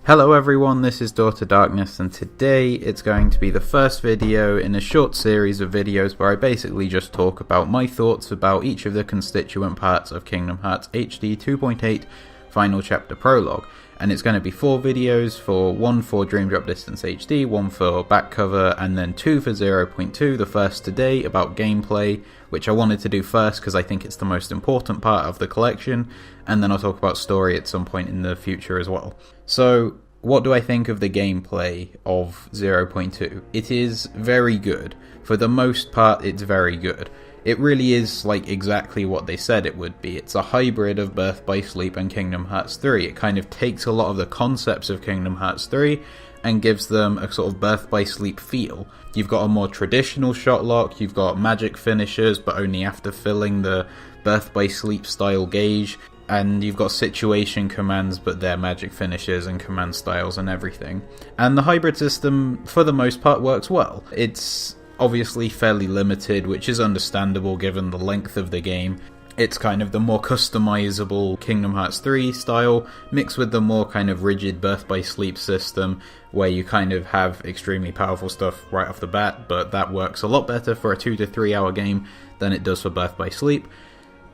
Hello everyone, this is Daughter Darkness, and today it's going to be the first video in a short series of videos where I basically just talk about my thoughts about each of the constituent parts of Kingdom Hearts HD 2.8 Final Chapter Prologue. And it's going to be 4 videos, one for Dream Drop Distance HD, one for back cover, and then 2 for 0.2, the first today about gameplay, which I wanted to do first because I think it's the most important part of the collection, and then I'll talk about story at some point in the future as well. So, what do I think of the gameplay of 0.2? It is very good. For the most part, it's very good. It really is like exactly what they said it would be. It's a hybrid of Birth by Sleep and Kingdom Hearts 3. It kind of takes a lot of the concepts of Kingdom Hearts 3 and gives them a sort of Birth by Sleep feel. You've got a more traditional shot lock, you've got magic finishers but only after filling the Birth by Sleep style gauge, and you've got situation commands but they're magic finishes and command styles and everything. And the hybrid system for the most part works well. It's obviously fairly limited, which is understandable given the length of the game. It's kind of the more customizable Kingdom Hearts 3 style, mixed with the more kind of rigid Birth by Sleep system, where you kind of have extremely powerful stuff right off the bat, but that works a lot better for a 2 to 3 hour game than it does for Birth by Sleep.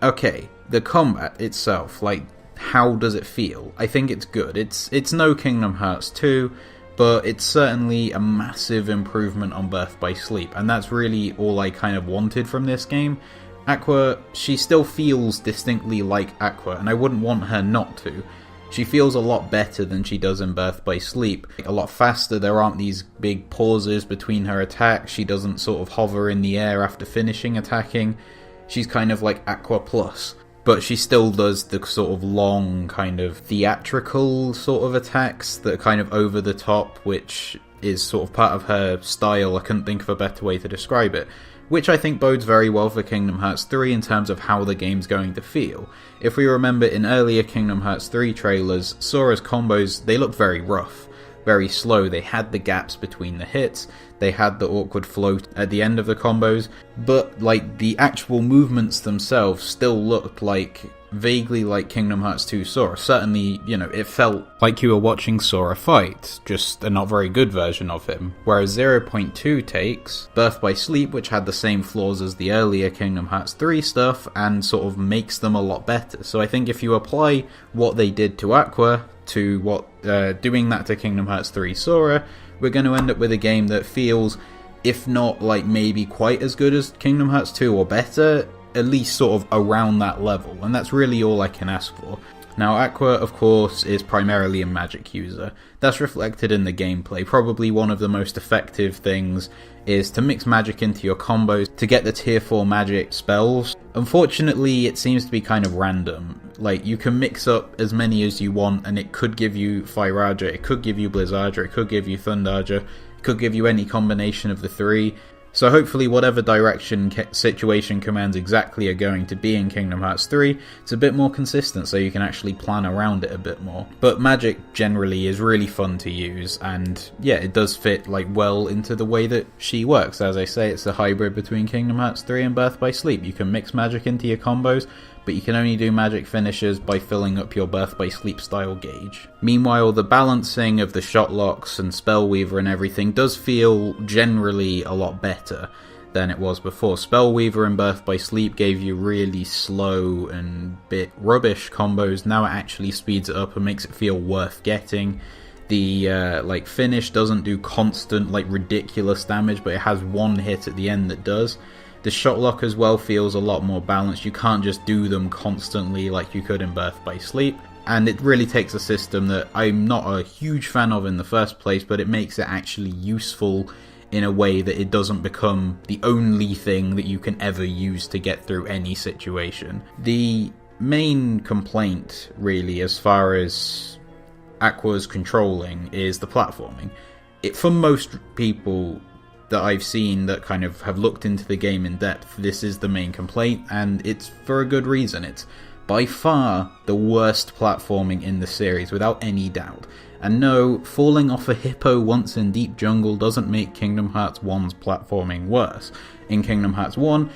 Okay, the combat itself, like, how does it feel? I think it's good. It's no Kingdom Hearts 2, but it's certainly a massive improvement on Birth by Sleep, and that's really all I kind of wanted from this game. Aqua, she still feels distinctly like Aqua, and I wouldn't want her not to. She feels a lot better than she does in Birth by Sleep. A lot faster, there aren't these big pauses between her attacks, she doesn't sort of hover in the air after finishing attacking. She's kind of like Aqua Plus. But she still does the sort of long, kind of theatrical sort of attacks that are kind of over the top, which is sort of part of her style. I couldn't think of a better way to describe it. Which I think bodes very well for Kingdom Hearts 3 in terms of how the game's going to feel. If we remember in earlier Kingdom Hearts 3 trailers, Sora's combos, they looked very rough, very slow. They had the gaps between the hits, they had the awkward float at the end of the combos, but like the actual movements themselves still looked like vaguely like Kingdom Hearts 2 Sora. Certainly, you know, it felt like you were watching Sora fight, just a not very good version of him. Whereas 0.2 takes Birth by Sleep, which had the same flaws as the earlier Kingdom Hearts 3 stuff, and sort of makes them a lot better. So I think if you apply what they did to Aqua to doing that to Kingdom Hearts 3 Sora, we're going to end up with a game that feels, if not like maybe quite as good as Kingdom Hearts 2 or better, at least sort of around that level, and that's really all I can ask for. Now, Aqua, of course, is primarily a magic user. That's reflected in the gameplay. Probably one of the most effective things is to mix magic into your combos to get the tier 4 magic spells. Unfortunately, it seems to be kind of random. Like, you can mix up as many as you want, and it could give you Firaja, it could give you Blizzardja, it could give you Thundarja, it could give you any combination of the 3. So hopefully whatever direction situation commands exactly are going to be in Kingdom Hearts 3, it's a bit more consistent so you can actually plan around it a bit more. But magic generally is really fun to use, and yeah, it does fit like well into the way that she works. As I say, it's a hybrid between Kingdom Hearts 3 and Birth by Sleep. You can mix magic into your combos, but you can only do magic finishes by filling up your Birth by Sleep style gauge. Meanwhile, the balancing of the shot locks and Spellweaver and everything does feel generally a lot better than it was before. Spellweaver and Birth by Sleep gave you really slow and bit rubbish combos. Now it actually speeds it up and makes it feel worth getting. The like finish doesn't do constant like ridiculous damage, but it has one hit at the end that does. The shot lock as well feels a lot more balanced. You can't just do them constantly like you could in Birth by Sleep. And it really takes a system that I'm not a huge fan of in the first place, but it makes it actually useful in a way that it doesn't become the only thing that you can ever use to get through any situation. The main complaint, really, as far as Aqua's controlling, is the platforming. For most people that I've seen that kind of have looked into the game in depth, this is the main complaint, and it's for a good reason. It's by far the worst platforming in the series, without any doubt. And no, falling off a hippo once in Deep Jungle doesn't make Kingdom Hearts 1's platforming worse. In Kingdom Hearts 1,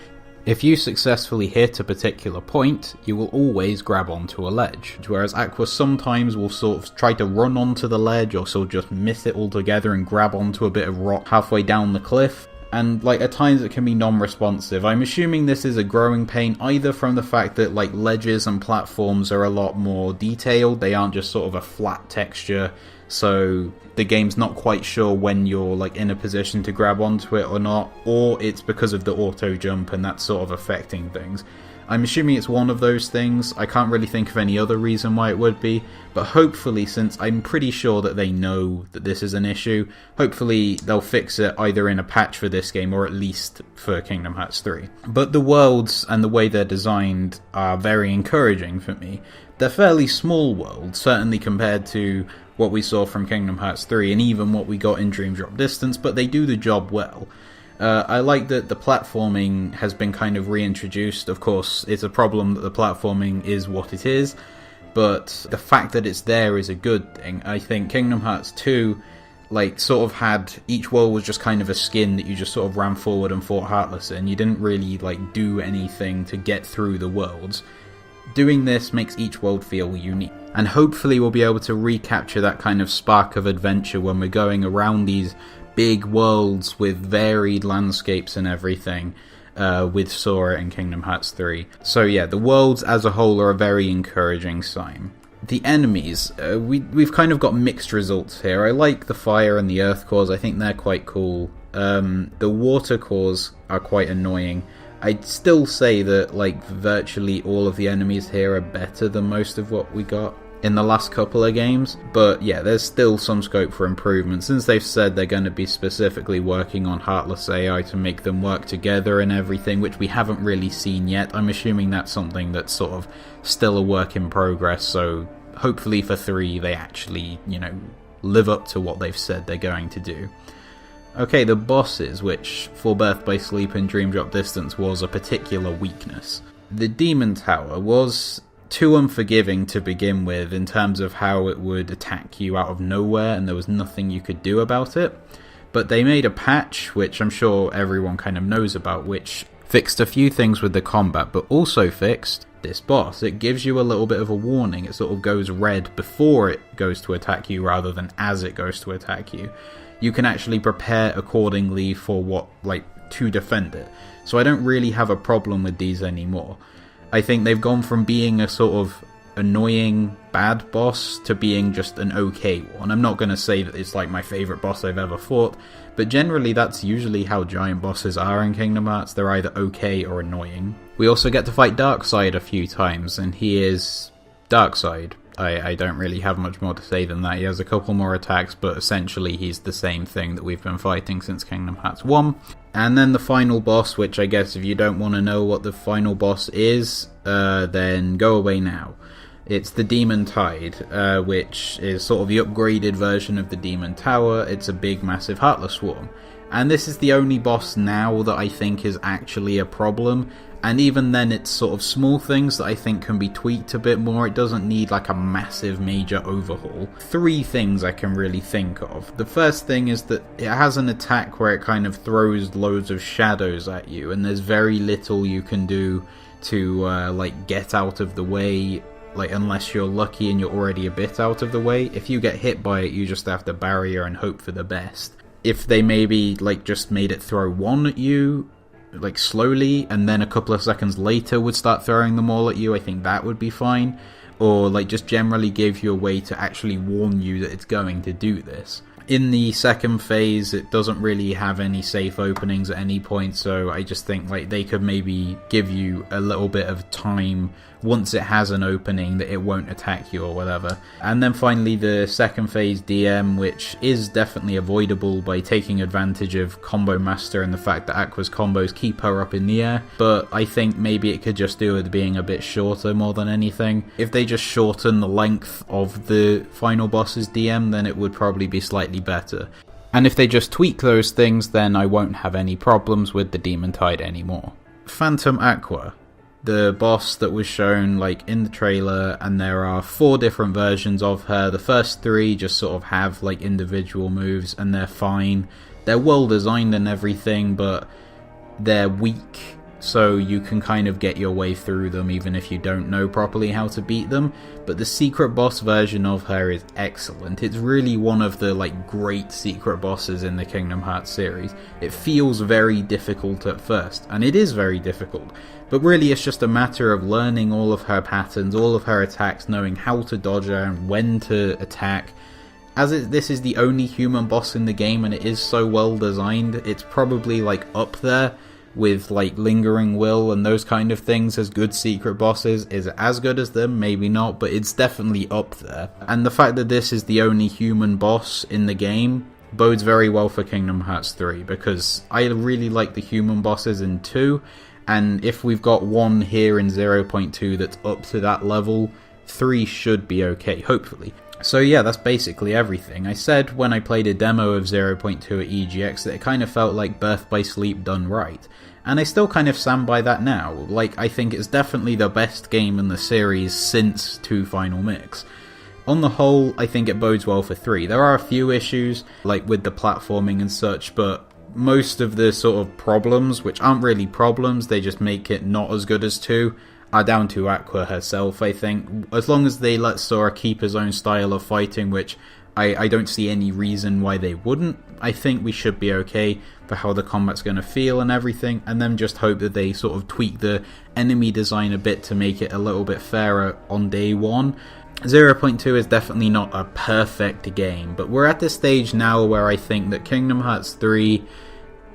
If you successfully hit a particular point, you will always grab onto a ledge, whereas Aqua sometimes will sort of try to run onto the ledge or sort of just miss it altogether and grab onto a bit of rock halfway down the cliff. And like at times it can be non-responsive. I'm assuming this is a growing pain either from the fact that like ledges and platforms are a lot more detailed, they aren't just sort of a flat texture, so the game's not quite sure when you're like in a position to grab onto it or not, or it's because of the auto jump and that's sort of affecting things. I'm assuming it's one of those things. I can't really think of any other reason why it would be, but hopefully, since I'm pretty sure that they know that this is an issue, hopefully they'll fix it either in a patch for this game or at least for Kingdom Hearts 3. But the worlds and the way they're designed are very encouraging for me. They're fairly small worlds, certainly compared to what we saw from Kingdom Hearts 3 and even what we got in Dream Drop Distance, but they do the job well. I like that the platforming has been kind of reintroduced. Of course, it's a problem that the platforming is what it is, but the fact that it's there is a good thing. I think Kingdom Hearts 2, like, sort of had, each world was just kind of a skin that you just sort of ran forward and fought Heartless in. You didn't really, like, do anything to get through the worlds. Doing this makes each world feel unique. And hopefully we'll be able to recapture that kind of spark of adventure when we're going around these big worlds with varied landscapes and everything with Sora and Kingdom Hearts 3. So yeah, the worlds as a whole are a very encouraging sign. The enemies, we've kind of got mixed results here. I like the fire and the earth cores, I think they're quite cool. The water cores are quite annoying. I'd still say that like virtually all of the enemies here are better than most of what we got in the last couple of games, but yeah, there's still some scope for improvement since they've said they're going to be specifically working on Heartless AI to make them work together and everything, which we haven't really seen yet. I'm assuming that's something that's sort of still a work in progress, so hopefully for 3 they actually, you know, live up to what they've said they're going to do. Okay, the bosses, which for Birth by Sleep and Dream Drop Distance was a particular weakness. The Demon Tower was too unforgiving to begin with in terms of how it would attack you out of nowhere and there was nothing you could do about it. But they made a patch, which I'm sure everyone kind of knows about, which fixed a few things with the combat, but also fixed this boss. It gives you a little bit of a warning. It sort of goes red before it goes to attack you rather than as it goes to attack you. You can actually prepare accordingly for what, like, to defend it. So I don't really have a problem with these anymore. I think they've gone from being a sort of annoying bad boss to being just an okay one. I'm not going to say that it's like my favourite boss I've ever fought, but generally that's usually how giant bosses are in Kingdom Hearts. They're either okay or annoying. We also get to fight Darkseid a few times, and he is Darkseid. I don't really have much more to say than that. He has a couple more attacks, but essentially he's the same thing that we've been fighting since Kingdom Hearts 1. And then the final boss, which I guess if you don't want to know what the final boss is, then go away now. It's the Demon Tide, which is sort of the upgraded version of the Demon Tower. It's a big, massive Heartless Swarm. And this is the only boss now that I think is actually a problem. And even then, it's sort of small things that I think can be tweaked a bit more. It doesn't need like a massive major overhaul. 3 things I can really think of. The first thing is that it has an attack where it kind of throws loads of shadows at you, and there's very little you can do to like get out of the way, like unless you're lucky and you're already a bit out of the way. If you get hit by it, you just have to barrier and hope for the best. If they maybe like just made it throw 1 at you, like slowly, and then a couple of seconds later would start throwing them all at you, I think that would be fine. Or like just generally give you a way to actually warn you that it's going to do this. In the second phase, it doesn't really have any safe openings at any point, so I just think like they could maybe give you a little bit of time once it has an opening that it won't attack you or whatever. And then finally the second phase DM, which is definitely avoidable by taking advantage of Combo Master and the fact that Aqua's combos keep her up in the air, but I think maybe it could just do with being a bit shorter more than anything. If they just shorten the length of the final boss's DM, then it would probably be slightly better. And if they just tweak those things, then I won't have any problems with the Demon Tide anymore. Phantom Aqua, the boss that was shown like in the trailer, and there are 4 different versions of her. The first 3 just sort of have like individual moves and they're fine. They're well designed and everything, but they're weak. so you can kind of get your way through them even if you don't know properly how to beat them. But the secret boss version of her is excellent. It's really one of the great secret bosses in the Kingdom Hearts series. It feels very difficult at first, and it is very difficult, but really it's just a matter of learning all of her patterns, all of her attacks, knowing how to dodge her and when to attack. This is the only human boss in the game and it is so well designed, it's probably up there with Lingering Will and those kind of things as good secret bosses. Is it as good as them? Maybe not, but it's definitely up there. And the fact that this is the only human boss in the game bodes very well for Kingdom Hearts 3, because I really like the human bosses in 2, and if we've got one here in 0.2 that's up to that level, 3 should be okay, hopefully. So yeah, that's basically everything. I said when I played a demo of 0.2 at EGX that it kind of felt like Birth by Sleep done right, and I still kind of stand by that now. I think it's definitely the best game in the series since 2 Final Mix. On the whole, I think it bodes well for 3. There are a few issues, with the platforming and such, but most of the sort of problems, which aren't really problems, they just make it not as good as 2, are down to Aqua herself, I think. As long as they let Sora keep his own style of fighting, which I don't see any reason why they wouldn't, I think we should be okay for how the combat's going to feel and everything, and then just hope that they sort of tweak the enemy design a bit to make it a little bit fairer on day 1. 0.2 is definitely not a perfect game, but we're at this stage now where I think that Kingdom Hearts 3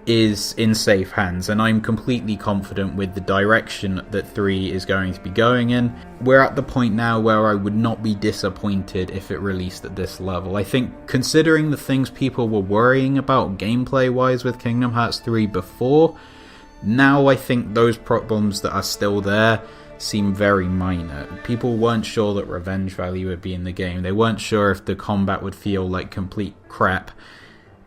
is in safe hands, and I'm completely confident with the direction that 3 is going to be going in. We're at the point now where I would not be disappointed if it released at this level. I think considering the things people were worrying about gameplay wise with Kingdom Hearts 3 before, now I think those problems that are still there seem very minor. People weren't sure that revenge value would be in the game. They weren't sure if the combat would feel like complete crap.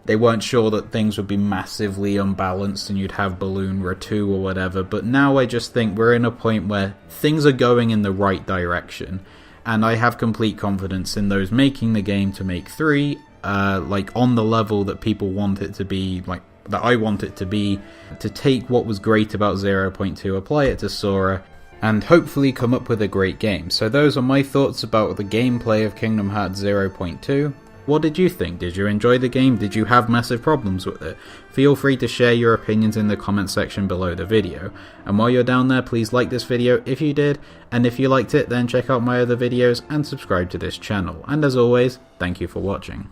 They weren't sure that things would be massively unbalanced and you'd have Balloonra 2 or whatever, but now I just think we're in a point where things are going in the right direction, and I have complete confidence in those making the game to make 3, on the level that people want it to be, that I want it to be, to take what was great about 0.2, apply it to Sora, and hopefully come up with a great game. So those are my thoughts about the gameplay of Kingdom Hearts 0.2. What did you think? Did you enjoy the game? Did you have massive problems with it? Feel free to share your opinions in the comment section below the video. And while you're down there, please like this video if you did, and if you liked it, then check out my other videos and subscribe to this channel. And as always, thank you for watching.